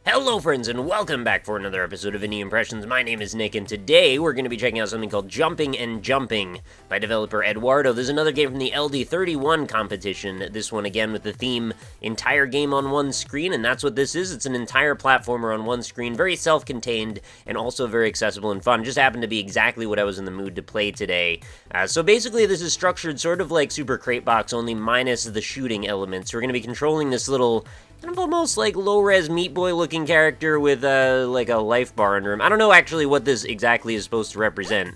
Hello friends and welcome back for another episode of Indie Impressions. My name is Nick and today we're going to be checking out something called Jumping and Jumping by developer Eduardo. There's another game from the LD31 competition, this one again with the theme entire game on one screen, and that's what this is. It's an entire platformer on one screen, very self-contained and also very accessible and fun. Just happened to be exactly what I was in the mood to play today. So basically this is structured sort of like Super Crate Box, only minus the shooting elements. We're going to be controlling this little kind of almost like low-res Meat Boy looking character with like a life bar under him. I don't know actually what this exactly is supposed to represent.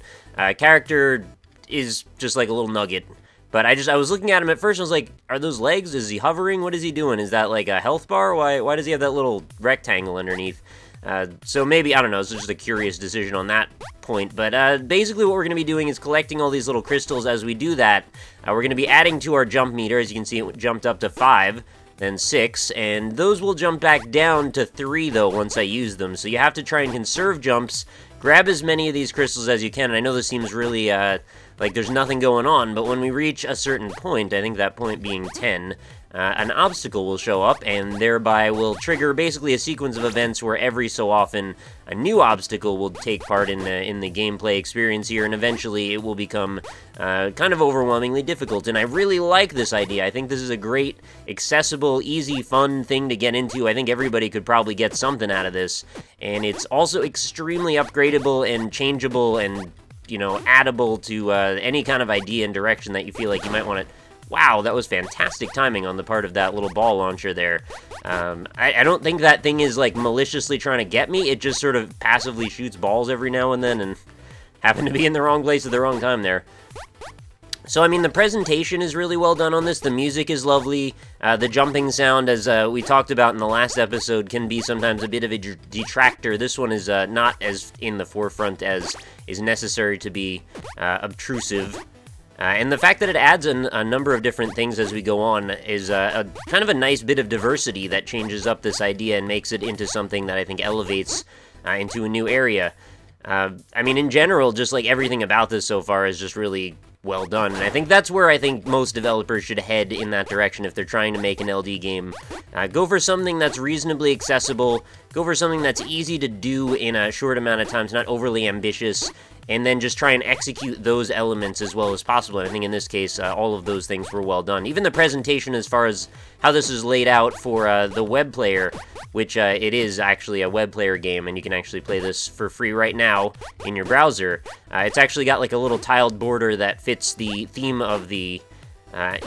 Character is just like a little nugget. But I was looking at him at first and I was like, are those legs? Is he hovering? What is he doing? Is that like a health bar? Why does he have that little rectangle underneath? So maybe, I don't know, it's just a curious decision on that point. But basically what we're going to be doing is collecting all these little crystals. As we do that, we're going to be adding to our jump meter. As you can see, it jumped up to 5. Then 6, and those will jump back down to 3, though, once I use them. So you have to try and conserve jumps, grab as many of these crystals as you can, and I know this seems really, like there's nothing going on, but when we reach a certain point, I think that point being 10, an obstacle will show up, and thereby will trigger basically a sequence of events where every so often a new obstacle will take part in the gameplay experience here, and eventually it will become kind of overwhelmingly difficult. And I really like this idea. I think this is a great, accessible, easy, fun thing to get into. I think everybody could probably get something out of this, and it's also extremely upgradable and changeable and, you know, addable to any kind of idea and direction that you feel like you might want to. Wow, that was fantastic timing on the part of that little ball launcher there. I don't think that thing is, like, maliciously trying to get me. It just sort of passively shoots balls every now and then and happened to be in the wrong place at the wrong time there. So, I mean, the presentation is really well done on this. The music is lovely. The jumping sound, as we talked about in the last episode, can be sometimes a bit of a detractor. This one is not as in the forefront as is necessary to be obtrusive. And the fact that it adds a number of different things as we go on is a kind of a nice bit of diversity that changes up this idea and makes it into something that I think elevates into a new area. I mean, in general, just like everything about this so far is just really well done, and I think that's where I think most developers should head in that direction if they're trying to make an LD game. Go for something that's reasonably accessible, go for something that's easy to do in a short amount of time, it's not overly ambitious, and then just try and execute those elements as well as possible. And I think in this case, all of those things were well done. Even the presentation as far as how this is laid out for the web player, which it is actually a web player game, and you can actually play this for free right now in your browser. It's actually got like a little tiled border that fits the theme of the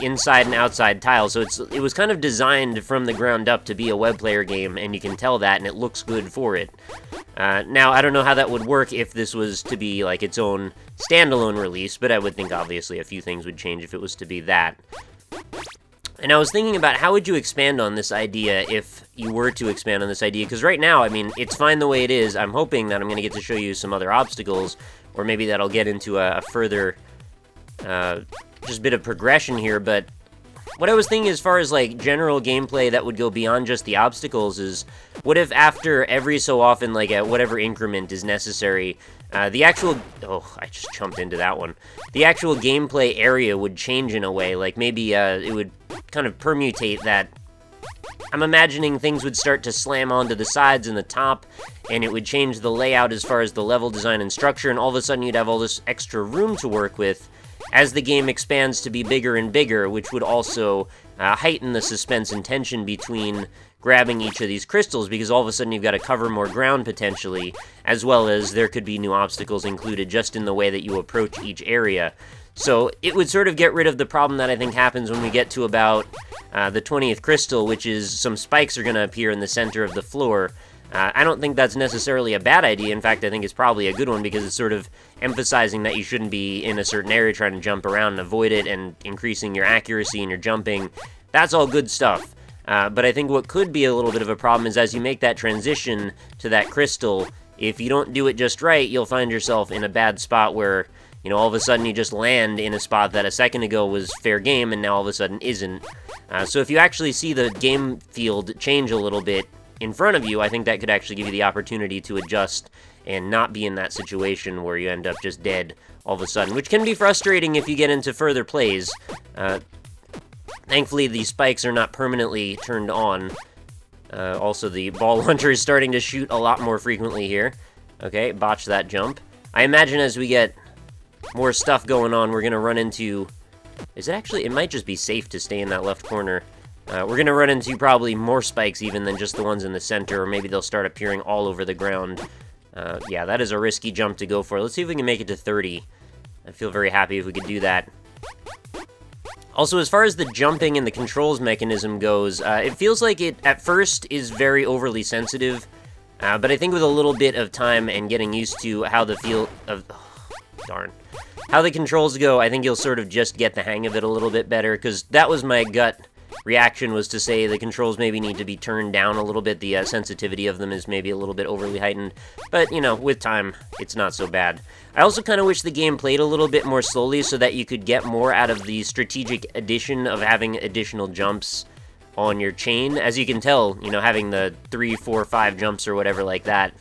inside and outside tiles, so it was kind of designed from the ground up to be a web player game, and you can tell that, and it looks good for it. Now, I don't know how that would work if this was to be like its own standalone release, but I would think obviously a few things would change if it was to be that. And I was thinking about how would you expand on this idea if you were to expand on this idea, because right now, I mean, it's fine the way it is. I'm hoping that I'm going to get to show you some other obstacles, or maybe that I'll get into a further just a bit of progression here, but what I was thinking as far as like general gameplay that would go beyond just the obstacles is, what if after every so often, like at whatever increment is necessary, the actual, oh, I just jumped into that one. The actual gameplay area would change in a way, like maybe it would kind of permutate that. I'm imagining things would start to slam onto the sides and the top, and it would change the layout as far as the level design and structure, and all of a sudden you'd have all this extra room to work with as the game expands to be bigger and bigger, which would also heighten the suspense and tension between grabbing each of these crystals, because all of a sudden you've got to cover more ground potentially, as well as there could be new obstacles included just in the way that you approach each area. So it would sort of get rid of the problem that I think happens when we get to about the 20th crystal, which is some spikes are going to appear in the center of the floor. I don't think that's necessarily a bad idea. In fact, I think it's probably a good one because it's sort of emphasizing that you shouldn't be in a certain area trying to jump around and avoid it, and increasing your accuracy and your jumping. That's all good stuff. But I think what could be a little bit of a problem is as you make that transition to that crystal, if you don't do it just right, you'll find yourself in a bad spot where, you know, all of a sudden you just land in a spot that a second ago was fair game and now all of a sudden isn't. So if you actually see the game field change a little bit in front of you, I think that could actually give you the opportunity to adjust and not be in that situation where you end up just dead all of a sudden, which can be frustrating if you get into further plays. Thankfully, the spikes are not permanently turned on, Also, the ball launcher is starting to shoot a lot more frequently here. Okay, botch that jump. I imagine as we get more stuff going on, we're going to run into... Is it actually... It might just be safe to stay in that left corner. We're going to run into probably more spikes even than just the ones in the center, or maybe they'll start appearing all over the ground. Yeah, that is a risky jump to go for. Let's see if we can make it to 30. I feel very happy if we could do that. Also, as far as the jumping and the controls mechanism goes, it feels like it, at first, is very overly sensitive. But I think with a little bit of time and getting used to how the feel of... Oh, darn. How the controls go, I think you'll sort of just get the hang of it a little bit better, because that was my gut reaction, was to say the controls maybe need to be turned down a little bit. The sensitivity of them is maybe a little bit overly heightened. But, you know, with time, it's not so bad. I also kind of wish the game played a little bit more slowly so that you could get more out of the strategic addition of having additional jumps on your chain. As you can tell, you know, having the 3, 4, 5 jumps or whatever like that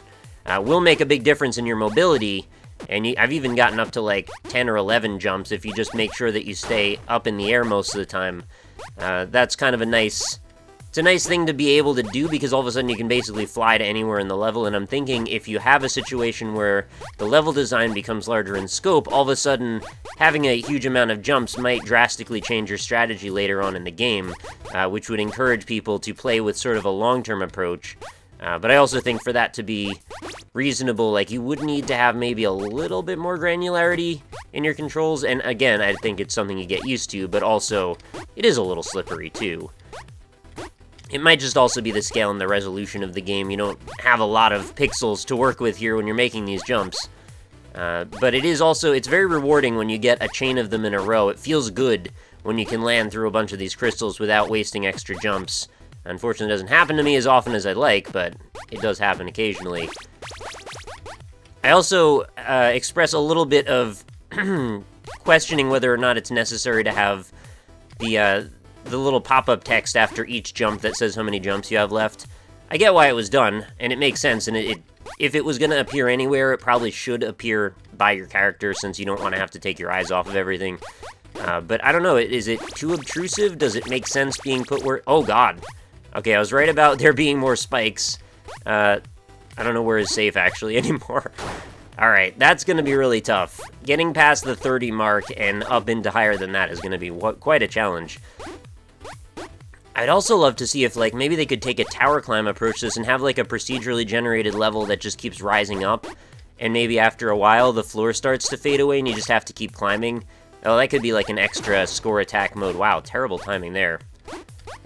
will make a big difference in your mobility. And I've even gotten up to like 10 or 11 jumps if you just make sure that you stay up in the air most of the time. That's kind of a nice... It's a nice thing to be able to do, because all of a sudden you can basically fly to anywhere in the level, and I'm thinking if you have a situation where the level design becomes larger in scope, all of a sudden having a huge amount of jumps might drastically change your strategy later on in the game, which would encourage people to play with sort of a long-term approach. But I also think for that to be reasonable, like, you would need to have maybe a little bit more granularity in your controls, and again, I think it's something you get used to, but also, it is a little slippery too. It might just also be the scale and the resolution of the game. You don't have a lot of pixels to work with here when you're making these jumps. But it is also, it's very rewarding when you get a chain of them in a row. It feels good when you can land through a bunch of these crystals without wasting extra jumps. Unfortunately, it doesn't happen to me as often as I'd like, but it does happen occasionally. I also express a little bit of questioning whether or not it's necessary to have the little pop-up text after each jump that says how many jumps you have left. I get why it was done, and it makes sense, and if it was going to appear anywhere, it probably should appear by your character, since you don't want to have to take your eyes off of everything. But I don't know, is it too obtrusive? Does it make sense being put where... Oh, God. Okay, I was right about there being more spikes. I don't know where is safe, actually, anymore. Alright, that's going to be really tough. Getting past the 30 mark and up into higher than that is going to be quite a challenge. I'd also love to see if, like, maybe they could take a tower climb approach to this and have, like, a procedurally generated level that just keeps rising up, and maybe after a while the floor starts to fade away and you just have to keep climbing. Oh, that could be, like, an extra score attack mode. Wow, terrible timing there.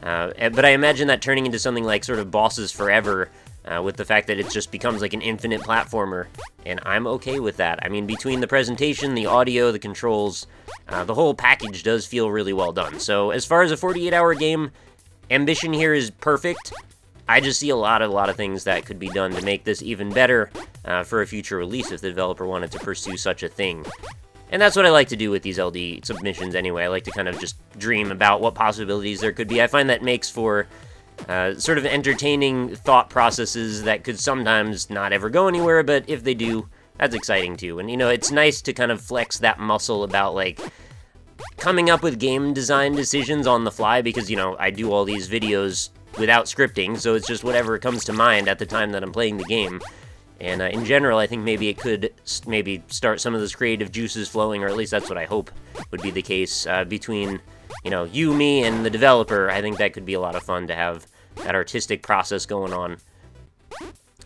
But I imagine that turning into something like sort of Bosses Forever, with the fact that it just becomes like an infinite platformer, and I'm okay with that. I mean, between the presentation, the audio, the controls, the whole package does feel really well done. So as far as a 48-hour game, ambition here is perfect. I just see a lot of things that could be done to make this even better for a future release if the developer wanted to pursue such a thing. And that's what I like to do with these LD submissions anyway. I like to kind of just dream about what possibilities there could be. I find that makes for sort of entertaining thought processes that could sometimes not ever go anywhere, but if they do, that's exciting too. And, you know, it's nice to kind of flex that muscle about, like, coming up with game design decisions on the fly, because, you know, I do all these videos without scripting, so it's just whatever comes to mind at the time that I'm playing the game. And in general, I think maybe it could maybe start some of those creative juices flowing, or at least that's what I hope would be the case between, you know, you, me, and the developer. I think that could be a lot of fun to have that artistic process going on.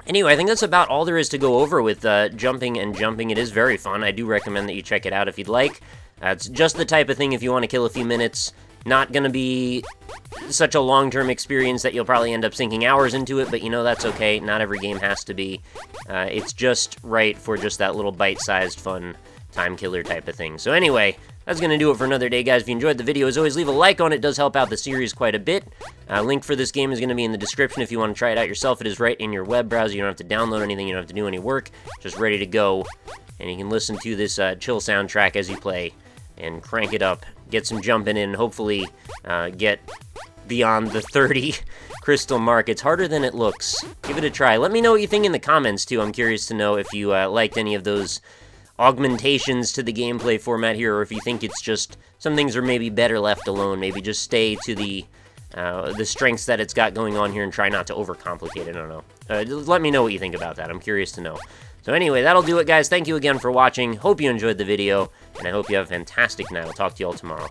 Anyway, I think that's about all there is to go over with jumping and jumping. It is very fun. I do recommend that you check it out if you'd like. It's just the type of thing if you want to kill a few minutes. Not going to be such a long-term experience that you'll probably end up sinking hours into it, but, you know, that's okay. Not every game has to be. It's just right for just that little bite-sized, fun time killer type of thing. So anyway, that's going to do it for another day, guys. If you enjoyed the video, as always, leave a like on it. It does help out the series quite a bit. Link for this game is going to be in the description if you want to try it out yourself. It is right in your web browser. You don't have to download anything. You don't have to do any work. Just ready to go. And you can listen to this chill soundtrack as you play and crank it up. Get some jumping in, hopefully get beyond the 30 crystal mark. It's harder than it looks. Give it a try. Let me know what you think in the comments, too. I'm curious to know if you liked any of those augmentations to the gameplay format here, or if you think it's just some things are maybe better left alone. Maybe just stay to the the strengths that it's got going on here and try not to overcomplicate it. I don't know. Let me know what you think about that. I'm curious to know. So anyway, that'll do it, guys. Thank you again for watching. Hope you enjoyed the video, and I hope you have a fantastic night. I'll talk to you all tomorrow.